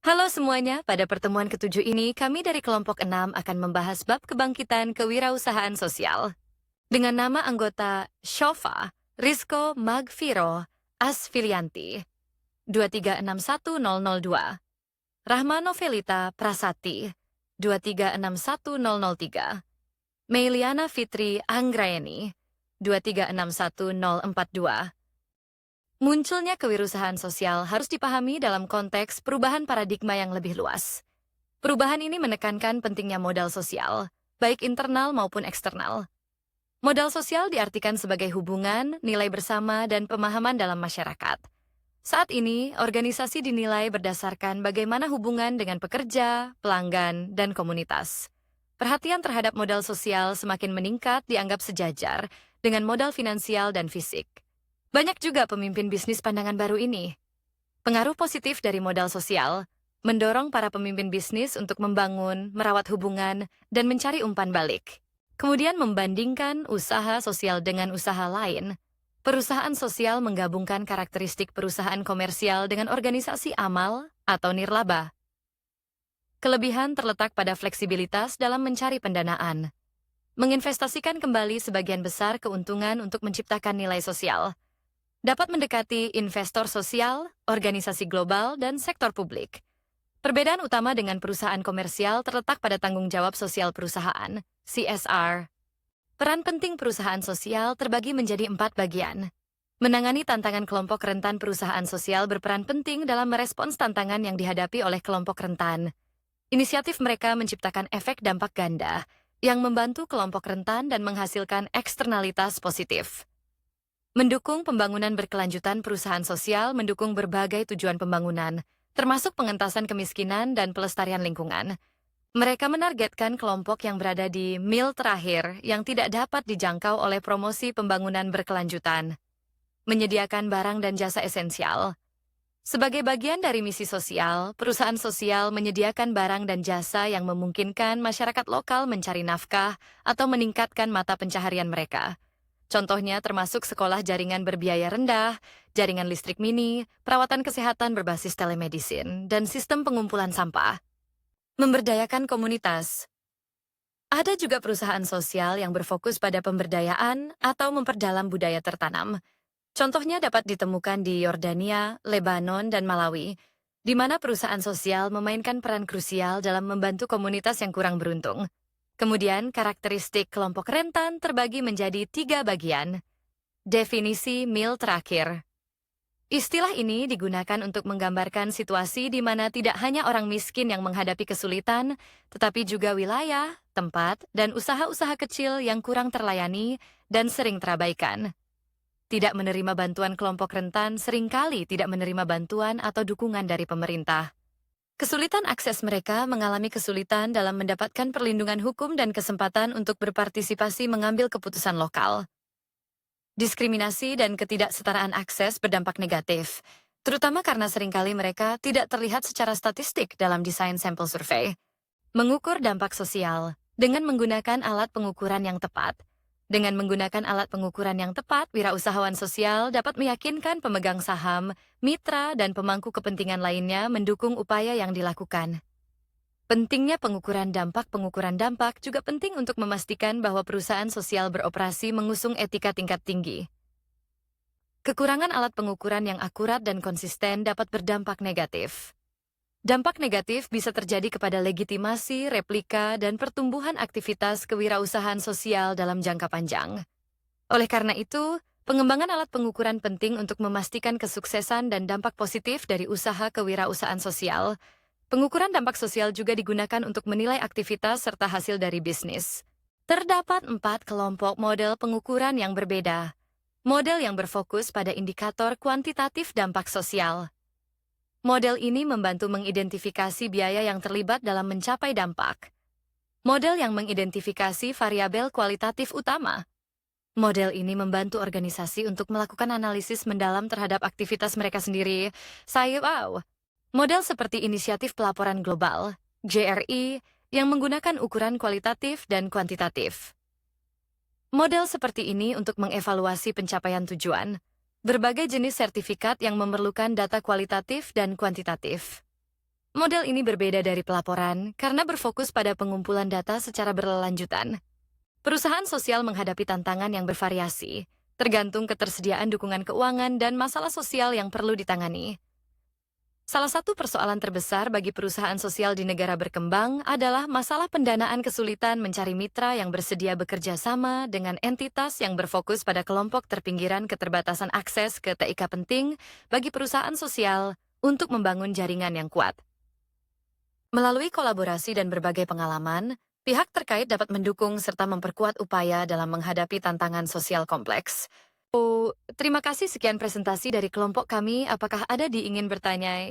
Halo semuanya, pada pertemuan ketujuh ini kami dari kelompok 6 akan membahas bab kebangkitan kewirausahaan sosial. Dengan nama anggota Shofa, Rizko Magviro Asfilianti, 2361002, Rahma Novelita Prasati, 2361003, Meiliana Fitri Anggraeni, 2361042. Munculnya kewirausahaan sosial harus dipahami dalam konteks perubahan paradigma yang lebih luas. Perubahan ini menekankan pentingnya modal sosial, baik internal maupun eksternal. Modal sosial diartikan sebagai hubungan, nilai bersama, dan pemahaman dalam masyarakat. Saat ini, organisasi dinilai berdasarkan bagaimana hubungan dengan pekerja, pelanggan, dan komunitas. Perhatian terhadap modal sosial semakin meningkat dianggap sejajar dengan modal finansial dan fisik. Banyak juga pemimpin bisnis pandangan baru ini. Pengaruh positif dari modal sosial mendorong para pemimpin bisnis untuk membangun, merawat hubungan, dan mencari umpan balik. Kemudian membandingkan usaha sosial dengan usaha lain. Perusahaan sosial menggabungkan karakteristik perusahaan komersial dengan organisasi amal atau nirlaba. Kelebihan terletak pada fleksibilitas dalam mencari pendanaan. Menginvestasikan kembali sebagian besar keuntungan untuk menciptakan nilai sosial. Dapat mendekati investor sosial, organisasi global, dan sektor publik. Perbedaan utama dengan perusahaan komersial terletak pada tanggung jawab sosial perusahaan, CSR. Peran penting perusahaan sosial terbagi menjadi 4 bagian. Menangani tantangan kelompok rentan perusahaan sosial berperan penting dalam merespons tantangan yang dihadapi oleh kelompok rentan. Inisiatif mereka menciptakan efek dampak ganda yang membantu kelompok rentan dan menghasilkan eksternalitas positif. Mendukung pembangunan berkelanjutan perusahaan sosial mendukung berbagai tujuan pembangunan, termasuk pengentasan kemiskinan dan pelestarian lingkungan. Mereka menargetkan kelompok yang berada di mil terakhir yang tidak dapat dijangkau oleh promosi pembangunan berkelanjutan. Menyediakan barang dan jasa esensial. Sebagai bagian dari misi sosial, perusahaan sosial menyediakan barang dan jasa yang memungkinkan masyarakat lokal mencari nafkah atau meningkatkan mata pencaharian mereka. Contohnya termasuk sekolah jaringan berbiaya rendah, jaringan listrik mini, perawatan kesehatan berbasis telemedicine, dan sistem pengumpulan sampah. Memberdayakan komunitas. Ada juga perusahaan sosial yang berfokus pada pemberdayaan atau memperdalam budaya tertanam. Contohnya dapat ditemukan di Yordania, Lebanon, dan Malawi, di mana perusahaan sosial memainkan peran krusial dalam membantu komunitas yang kurang beruntung. Kemudian, karakteristik kelompok rentan terbagi menjadi 3 bagian. Definisi mil terakhir. Istilah ini digunakan untuk menggambarkan situasi di mana tidak hanya orang miskin yang menghadapi kesulitan, tetapi juga wilayah, tempat, dan usaha-usaha kecil yang kurang terlayani dan sering terabaikan. Tidak menerima bantuan kelompok rentan seringkali tidak menerima bantuan atau dukungan dari pemerintah. Kesulitan akses mereka mengalami kesulitan dalam mendapatkan perlindungan hukum dan kesempatan untuk berpartisipasi mengambil keputusan lokal. Diskriminasi dan ketidaksetaraan akses berdampak negatif, terutama karena seringkali mereka tidak terlihat secara statistik dalam desain sampel survei. Mengukur dampak sosial dengan menggunakan alat pengukuran yang tepat. Dengan menggunakan alat pengukuran yang tepat, wirausahawan sosial dapat meyakinkan pemegang saham, mitra, dan pemangku kepentingan lainnya mendukung upaya yang dilakukan. Pentingnya pengukuran dampak juga penting untuk memastikan bahwa perusahaan sosial beroperasi mengusung etika tingkat tinggi. Kekurangan alat pengukuran yang akurat dan konsisten dapat berdampak negatif. Dampak negatif bisa terjadi kepada legitimasi, replika, dan pertumbuhan aktivitas kewirausahaan sosial dalam jangka panjang. Oleh karena itu, pengembangan alat pengukuran penting untuk memastikan kesuksesan dan dampak positif dari usaha kewirausahaan sosial. Pengukuran dampak sosial juga digunakan untuk menilai aktivitas serta hasil dari bisnis. Terdapat 4 kelompok model pengukuran yang berbeda. Model yang berfokus pada indikator kuantitatif dampak sosial. Model ini membantu mengidentifikasi biaya yang terlibat dalam mencapai dampak. Model yang mengidentifikasi variabel kualitatif utama. Model ini membantu organisasi untuk melakukan analisis mendalam terhadap aktivitas mereka sendiri. Model seperti Inisiatif Pelaporan Global, JRI, yang menggunakan ukuran kualitatif dan kuantitatif. Model seperti ini untuk mengevaluasi pencapaian tujuan. Berbagai jenis sertifikat yang memerlukan data kualitatif dan kuantitatif. Model ini berbeda dari pelaporan karena berfokus pada pengumpulan data secara berkelanjutan. Perusahaan sosial menghadapi tantangan yang bervariasi, tergantung ketersediaan dukungan keuangan dan masalah sosial yang perlu ditangani. Salah satu persoalan terbesar bagi perusahaan sosial di negara berkembang adalah masalah pendanaan kesulitan mencari mitra yang bersedia bekerja sama dengan entitas yang berfokus pada kelompok terpinggiran keterbatasan akses ke TIK penting bagi perusahaan sosial untuk membangun jaringan yang kuat. Melalui kolaborasi dan berbagai pengalaman, pihak terkait dapat mendukung serta memperkuat upaya dalam menghadapi tantangan sosial kompleks. Oh, terima kasih sekian presentasi dari kelompok kami. Apakah ada diingin bertanya?